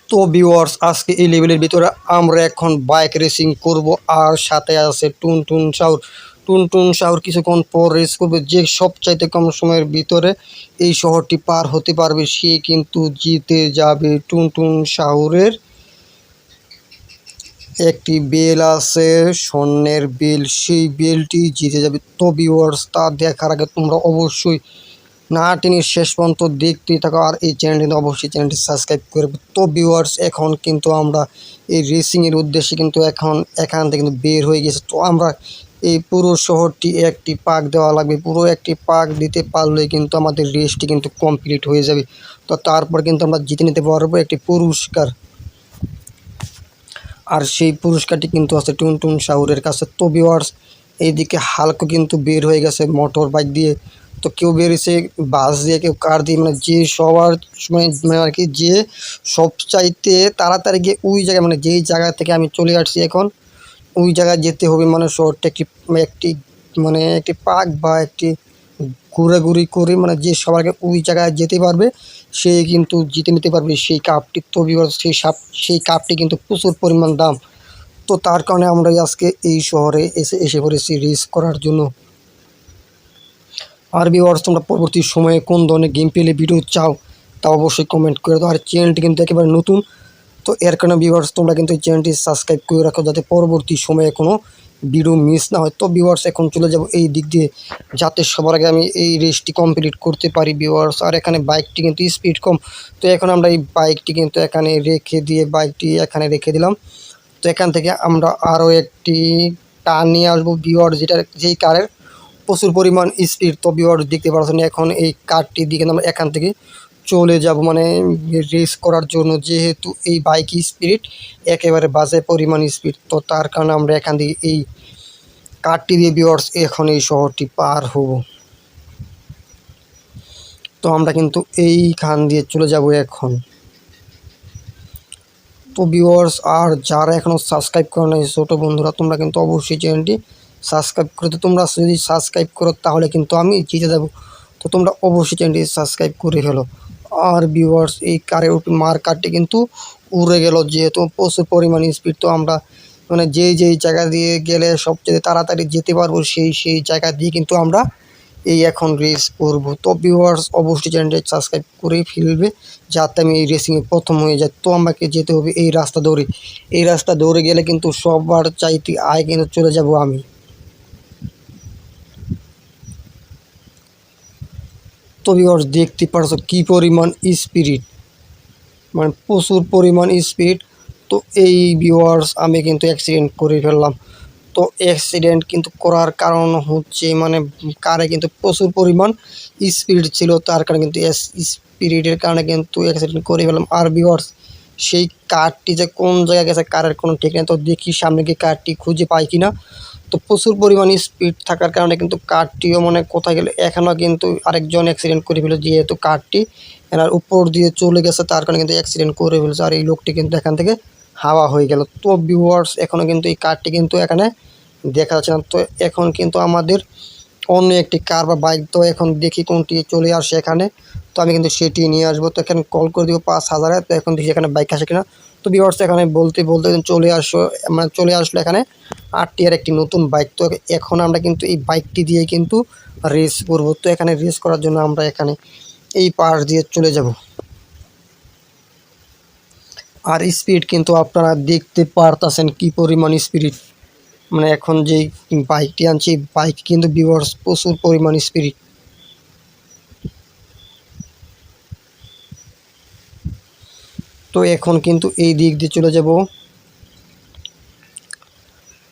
তো ভিউয়ার্স, আজকে এই লেভেলের ভিতরে আমরা এখন বাইক রেসিং করব, আর সাথে আছে টুনটুন শাওর। টুনটুন শাওর কিছুক্ষণ পর রেস করবে। যে সবচাইতে কম সময়ের ভিতরে এই শহরটি পার হতে পারবে সে কিন্তু জিতে যাবে। টুনটুন শাওরের একটি বেল আছে, স্বর্ণের বেল, সেই বেলটি জিতে যাবে। তো ভিউয়ার্স, তা দেখার আগে তোমরা অবশ্যই না টেনে শেষ পর্যন্ত দেখতেই থাকো, আর এই চ্যানেলটি অবশ্যই চ্যানেলটি সাবস্ক্রাইব করবে। তো ভিউয়ার্স, এখন কিন্তু আমরা এই রেসিংয়ের উদ্দেশ্যে কিন্তু এখান থেকে কিন্তু বের হয়ে গেছে। তো আমরা এই পুরো শহরটি একটি পাক দেওয়া লাগবে। পুরো একটি পাক দিতে পারলে কিন্তু আমাদের রেসটি কিন্তু কমপ্লিট হয়ে যাবে। তো তারপর কিন্তু আমরা জিতে নিতে পারবো একটি পুরস্কার, আর সেই পুরস্কারটি কিন্তু আছে টুনটুন শাওরের কাছে। তো ভিউয়ার্স, এইদিকে হালকা কিন্তু বের হয়ে গেছে মোটর বাইক দিয়ে। তো কেউ বেরিয়েছে বাস দিয়ে, কেউ কার দিয়ে, মানে যে সবার মানে আর কি যে সবচাইতে তাড়াতাড়ি গিয়ে ওই জায়গায়, মানে যেই জায়গা থেকে আমি চলে আসছি এখন ওই জায়গায় যেতে হবে। মানে শহরটা একটি মানে একটি পার্ক বা একটি ঘোরাঘুরি করে, মানে যে সবার আগে ওই জায়গায় যেতে পারবে সে কিন্তু জিতে নিতে পারবে সেই কাপটি। তো ভিউয়ার্স, সেই কাপটি কিন্তু প্রচুর পরিমাণ দাম। তো তার কারণে আমরা আজকে এই শহরে এসে পড়েছি রেস করার জন্য। আর ভিউয়ার্স, তোমরা পরবর্তী সময়ে কোন ধরনের গেম প্লে ভিডিও চাও তা অবশ্যই কমেন্ট করে দাও। আর চ্যানেলটি কিন্তু একেবারে নতুন, তো এর কারণে ভিউয়ার্স তোমরা কিন্তু এই চ্যানেলটি সাবস্ক্রাইব করে রাখো যাতে পরবর্তী সময়ে কোনো ভিডিও মিস না হয়। তো ভিউয়ার্স, এখন চলে যাব এই দিক দিয়ে যাতে সবার আগে আমি এই রেসটি কমপ্লিট করতে পারি ভিউয়ার্স। আর এখানে বাইকটি কিন্তু স্পিড কম, তো এখন আমরা এই বাইকটি কিন্তু এখানে এখানে রেখে দিলাম। তো এখান থেকে আমরা আরও একটি কার নিয়ে আসবো ভিউয়ার্স, যেই কারের প্রচুর পরিমাণ স্পিড। তো ভিউয়ার্স, দেখতে পাচ্ছেন এখন এই কারটি দিকে আমরা এখান থেকে চলে যাব, মানে রেস করার জন্য, যেহেতু এই বাইক স্পিড একেবারে বাজে পরিমাণ স্পিড। তো তার কারণে আমরা এখান থেকে এই কারটি দিয়ে ভিউয়ার্স এখন এই শহরটি পার হব। তো আমরা কিন্তু এইখান দিয়ে চলে যাব এখন। তো ভিউয়ার্স, আর যারা এখনও সাবস্ক্রাইব করো না ছোটো বন্ধুরা, তোমরা কিন্তু অবশ্যই চ্যানেলটি সাবস্ক্রাইব করে, তো তোমরা যদি সাবস্ক্রাইব করো তাহলে কিন্তু আমি জিতে যাব। তো তোমরা অবশ্যই চ্যানেলটি সাবস্ক্রাইব করে ফেলো। আর ভিউয়ার্স, এই কারের কারটি কিন্তু উড়ে গেল, যেহেতু প্রচুর পরিমাণ স্পিড। তো আমরা মানে যেই জায়গা দিয়ে গেলে সবচেয়ে তাড়াতাড়ি যেতে পারবো সেই জায়গা দিয়ে কিন্তু আমরা এই এখন রেস করব। তো ভিউয়ার্স, অবশ্যই চ্যানেলটি সাবস্ক্রাইব করে ফেলবে যাতে আমি এই রেসিংয়ে প্রথম হয়ে যাই। তো আমাকে যেতে হবে এই রাস্তা দৌড়ে। এই রাস্তা দৌড়ে গেলে কিন্তু সবার চাইতে আগে কিন্তু চলে যাব আমি। তো ভিউয়ার্স, দেখতে পারছো কী পরিমাণ স্পিড, মানে প্রচুর পরিমাণ স্পিড। তো এই ভিউয়ার্স, আমি কিন্তু অ্যাক্সিডেন্ট করে ফেললাম। তো অ্যাক্সিডেন্ট কিন্তু করার কারণ হচ্ছে মানে কারে কিন্তু প্রচুর পরিমাণ স্পিড ছিল, তার কারণে কিন্তু স্পিডের কারণে কিন্তু অ্যাক্সিডেন্ট করে ফেললাম। আর ভিউয়ার্স, সেই কারটি যে কোন জায়গায় গেছে কারের কোনো ঠিক নেই। তো দেখি সামনে গিয়ে কারটি খুঁজে পাই কিনা। তো প্রচুর পরিমাণ স্পিড থাকার কারণে কিন্তু কারটিও মানে কোথায় গেলে, এখনও কিন্তু আরেকজন অ্যাক্সিডেন্ট করে ফেলে, যেহেতু কারটি এনার উপর দিয়ে চলে গেছে তার কারণে কিন্তু অ্যাক্সিডেন্ট করে ফেলছে। আর এই লোকটি কিন্তু এখান থেকে হাওয়া হয়ে গেল। তো ভিউয়ার্স, এখনও কিন্তু এই কারটি কিন্তু এখানে দেখা যাচ্ছে না। তো এখন কিন্তু আমাদের অন্য একটি কার বা বাইক, তো এখন দেখি কোনটি চলে আসে এখানে। তো আমি কিন্তু সেটি নিয়ে আসবো। তো এখানে কল করে দিব 5000-এ। তো এখন দেখি এখানে বাইক আসে কিনা। তো ভিউয়ার্স, এখানে বলতে চলে আসলো এখানে 8টি আর একটি নতুন বাইক। তো এখন আমরা কিন্তু এই বাইকটি দিয়ে কিন্তু রেস করবো। তো এখানে রেস করার জন্য আমরা এখানে এই পাশ দিয়ে চলে যাব। আর স্পিড কিন্তু আপনারা দেখতে পারতেছেন কি পরিমাণ স্পিড, মানে এখন যেই বাইকটি আনছি বাইক কিন্তু ভিউয়ার্স প্রচুর পরিমাণ স্পিড। তো এখন কিন্তু এই দিক দিয়ে চলে যাব।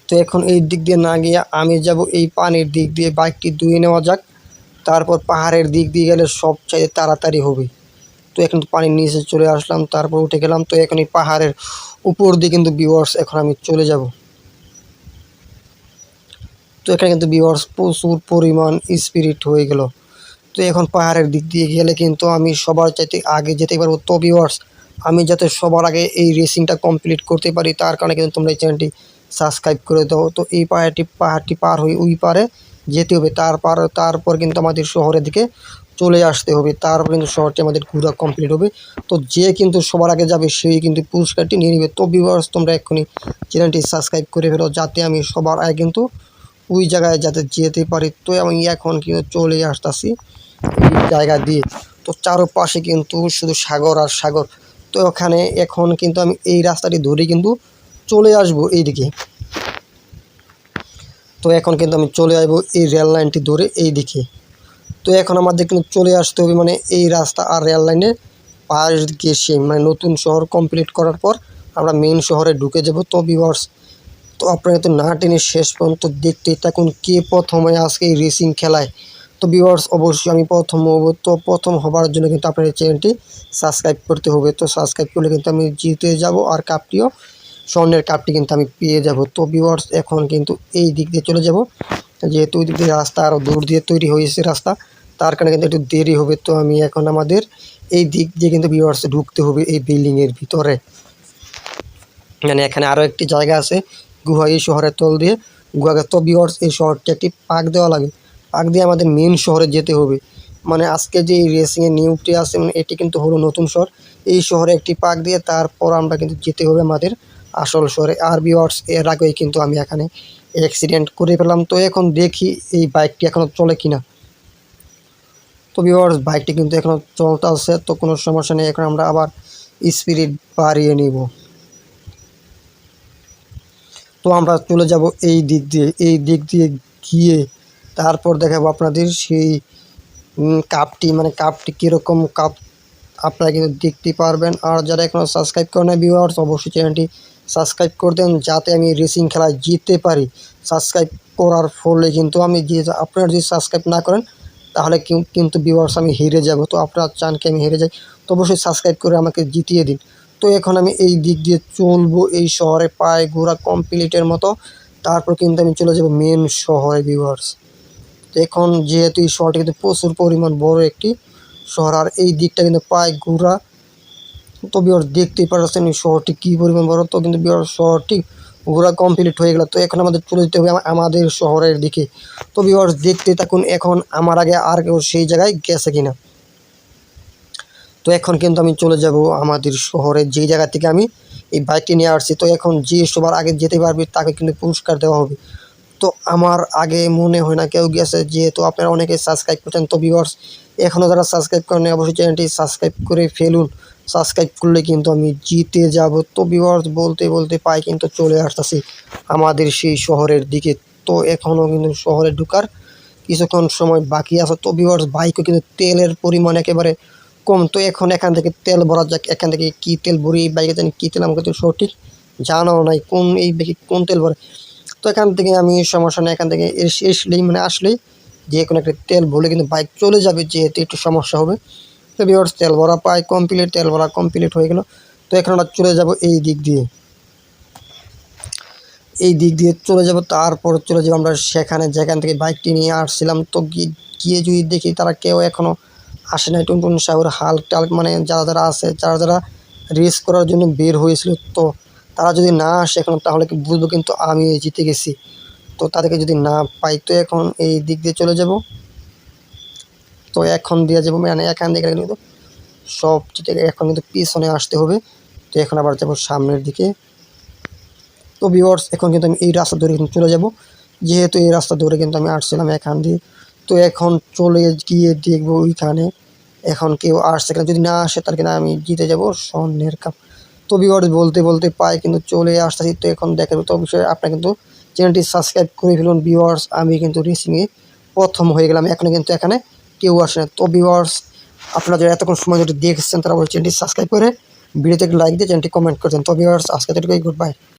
তো এখন এই দিক দিয়ে না গিয়ে আমি যাব এই পানির দিক দিয়ে, বাইকটি ধুয়ে নেওয়া যাক, তারপর পাহাড়ের দিক দিয়ে গেলে সবচাইতে তাড়াতাড়ি হবে। তো এখন পানির নিচে চলে আসলাম, তারপর উঠে গেলাম। তো এখন এই পাহাড়ের উপর দিয়ে কিন্তু ভিউয়ার্স এখন আমি চলে যাব। তো এখানে কিন্তু ভিউয়ার্স প্রচুর পরিমাণ স্পিরিট হয়ে গেল। তো এখন পাহাড়ের দিক দিয়ে গেলে কিন্তু আমি সবার চাইতে আগে যেতে পারবো। তো ভিউয়ার্স, আমি যাতে সবার আগে এই রেসিংটা কমপ্লিট করতে পারি তার কারণে কিন্তু তোমরা এই চ্যানেলটি সাবস্ক্রাইব করে দাও। তো এই পাহাড়টি পার হয়ে ওই পারে যেতে হবে, তারপর কিন্তু আমাদের শহরের দিকে চলে আসতে হবে, তারপর কিন্তু শহরটি আমাদের ঘোরা কমপ্লিট হবে। তো যে কিন্তু সবার আগে যাবে সেই কিন্তু পুরস্কারটি নিয়ে নেবে। তো ভিউয়ার্স তোমরা এক্ষুনি চ্যানেলটি সাবস্ক্রাইব করে ফেলো, যাতে আমি সবার আগে কিন্তু ওই জায়গায় যাতে যেতে পারি। তো আমি এখন কিন্তু চলে আসতেছি এই জায়গা দিয়ে। তো চারপাশে কিন্তু শুধু সাগর আর সাগর। তো ওখানে এখন কিন্তু আমি এই রাস্তাটি ধরে কিন্তু চলে আসবো এইদিকে। তো এখন কিন্তু আমি চলে আসবো এই রেল লাইনটি ধরে এই দিকে। তো এখন আমাদের কিন্তু চলে আসতে হবে মানে এই রাস্তা আর রেল লাইনের পাশ দিয়ে মানে নতুন শহর কমপ্লিট করার পর আমরা মেন শহরে ঢুকে যাব। তো ভিউয়ার্স তো আপনারা তো না টেনে শেষ পর্যন্ত দেখতে থাকুন কে প্রথম হয় আজকে এই রেসিং খেলায়। তো ভিউয়ার্স অবশ্যই আমি প্রথম হব। তো প্রথম হবার জন্য কিন্তু আপনার চ্যানেলটি সাবস্ক্রাইব করতে হবে। তো সাবস্ক্রাইব করলে কিন্তু আমি জিতে যাব, আর কাপটিও স্বর্ণের কাপটি কিন্তু আমি পেয়ে যাব। তো ভিউয়ার্স এখন কিন্তু এই দিক দিয়ে চলে যাব, যেহেতু ওই দিক দিয়ে রাস্তা আরও দূর দিয়ে তৈরি হয়েছে রাস্তা, তার কারণে কিন্তু একটু দেরি হবে। তো আমি এখন আমাদের এই দিক দিয়ে কিন্তু ভিউয়ার্স ঢুকতে হবে এই বিল্ডিংয়ের ভিতরে। মানে এখানে আরও একটি জায়গা আছে গুহা, এই শহরের তল দিয়ে গুহাকে। তো ভিউয়ার্স এই শহরটি একটি পাক দেওয়া লাগে, পাক দিয়ে আমাদের মেন শহরে যেতে হবে। মানে আজকে যে এই রেসিংয়ের নিয়মটি আছে মানে এটি কিন্তু হলো নতুন শহর, এই শহরে একটি পাক দিয়ে তারপর আমরা কিন্তু যেতে হবে আমাদের আসল শহরে। আর ভিউয়ার্স এর আগেই কিন্তু আমি এখানে অ্যাক্সিডেন্ট করে ফেললাম। তো এখন দেখি এই বাইকটি এখনও চলে কিনা। তো ভিউয়ার্স বাইকটি কিন্তু এখনও চলতে আছে, তো কোনো সমস্যা নেই। এখন আমরা আবার স্পিড বাড়িয়ে নিব। তো আমরা চলে যাব এই দিক দিয়ে, এই দিক দিয়ে গিয়ে তারপর দেখাবো আপনাদের সেই কাপটি, মানে কাপটি কীরকম কাপ আপনারা কিন্তু দেখতে পারবেন। আর যারা এখনও সাবস্ক্রাইব করে না ভিউয়ার্স অবশ্যই চ্যানেলটি সাবস্ক্রাইব করে দেন, যাতে আমি রেসিং খেলায় জিততে পারি। সাবস্ক্রাইব করার ফলে কিন্তু আমি আপনারা যদি সাবস্ক্রাইব না করেন তাহলে কিন্তু ভিউয়ার্স আমি হেরে যাব। তো আপনারা চান কি আমি হেরে যাই? তো অবশ্যই সাবস্ক্রাইব করে আমাকে জিতিয়ে দিন। তো এখন আমি এই দিক দিয়ে চলবো এই শহরে প্রায় ঘোরা কমপ্লিটের মতো, তারপর কিন্তু আমি চলে যাব মেন শহরে ভিউয়ার্স। তো এখন যেহেতু এই শহরটি কিন্তু প্রচুর পরিমাণ বড় একটি শহর, আর এই দিকটা কিন্তু প্রায় ঘোরা। তো ভিউয়ার্স দেখতেই পাচ্ছেন এই শহরটি কী পরিমাণ বড়। তো কিন্তু ভিউয়ার্স শহরটি ঘোরা কমপ্লিট হয়ে গেল। তো এখন আমাদের চলে যেতে হবে আমাদের শহরের দিকে। তো ভিউয়ার্স দেখতে থাকুন এখন আমার আগে আর কেউ সেই জায়গায় গেছে কিনা। তো এখন কিন্তু আমি চলে যাব আমাদের শহরে, যেই জায়গা থেকে আমি এই বাইকটি নিয়ে আসছি। তো এখন যে সবার আগে যেতে পারবে তাকে কিন্তু পুরস্কার দেওয়া হবে। তো আমার আগে মনে হয় না কেউ গেছে, যেহেতু আপনারা অনেকে সাবস্ক্রাইব করছেন। তো ভিউয়ার্স এখনও যারা সাবস্ক্রাইব করেন অবশ্যই চ্যানেলটি সাবস্ক্রাইব করে ফেলুন, সাবস্ক্রাইব করলে কিন্তু আমি জিতে যাব। তো ভিউয়ার্স বলতে বলতে পাই কিন্তু চলে আসতেছি আমাদের সেই শহরের দিকে। তো এখনও কিন্তু শহরে ঢোকার কিছুক্ষণ সময় বাকি আছে। তো ভিউয়ার্স বাইকও কিন্তু তেলের পরিমাণ একেবারে কম। তো এখন এখান থেকে তেল ভরা যাক, এখান থেকে কী তেল ভরি এই বাইকে জানি কী তেল আমাকে তো সঠিক জানাও নাই কোন এই বাইকে কোন তেল ভরে। তো এখান থেকে আমি সমস্যা নেই, এখান থেকে আসলেই মানে আসলেই যে কোনো একটা তেল ভরলে কিন্তু বাইক চলে যাবে, যেহেতু একটু সমস্যা হবে। তো ভিউয়ার্স তেল ভরা পাই কমপ্লিট, তেল ভরা কমপ্লিট হয়ে গেল। তো এখন আমরা চলে যাব এই দিক দিয়ে, এই দিক দিয়ে চলে যাব। তারপর চলে যাব আমরা সেখানে যেখান থেকে বাইকটি নিয়ে আসছিলাম। তো গিয়ে যদি দেখি তারা কেউ এখনও আসে নাই, টুনটুন সাগর হাল্ক টাল্ক মানে যারা যারা আছে, যারা যারা রেস করার জন্য বের হয়েছিল, তো তারা যদি না আসে এখন তাহলে কি বুঝবো কিন্তু আমি জিতে গেছি। তো তাদেরকে যদি না পাই তো এখন এই দিক দিয়ে চলে যাব। তো এখন দিয়ে যাবো মানে এখান থেকে কিন্তু সব থেকে এখন কিন্তু পিছনে আসতে হবে। তো এখন আবার যাবো সামনের দিকে। তো ভিউয়ার্স এখন কিন্তু আমি এই রাস্তা ধরে কিন্তু চলে যাব, যেহেতু এই রাস্তা ধরে কিন্তু আমি আসছিলাম এখান দিয়ে। তো এখন চলে গিয়ে দেখবো ওইখানে এখন কেউ আসছে কিনা, যদি না আসে তার কিনা আমি জিতে যাব স্বর্ণের কাপ। তো ভিউয়ার্স বলতে বলতে পাই কিন্তু চলে আসতেছি। তো এখন দেখাবো। তো অবশ্যই আপনারা কিন্তু চ্যানেলটি সাবস্ক্রাইব করে ফেলুন ভিউয়ার্স, আমি কিন্তু রেসিংয়ে প্রথম হয়ে গেলাম, এখনও কিন্তু এখানে কেউ আসে না। তো ভিউয়ার্স আপনারা যারা এতক্ষণ সময় ধরে দেখছেন তারা অবশ্যই চ্যানেলটি সাবস্ক্রাইব করে ভিডিওতে একটি লাইক দিয়ে চ্যানেলটি কমেন্ট করছেন। তো ভিউয়ার্স আজকে এতটুকুই, গুড বাই।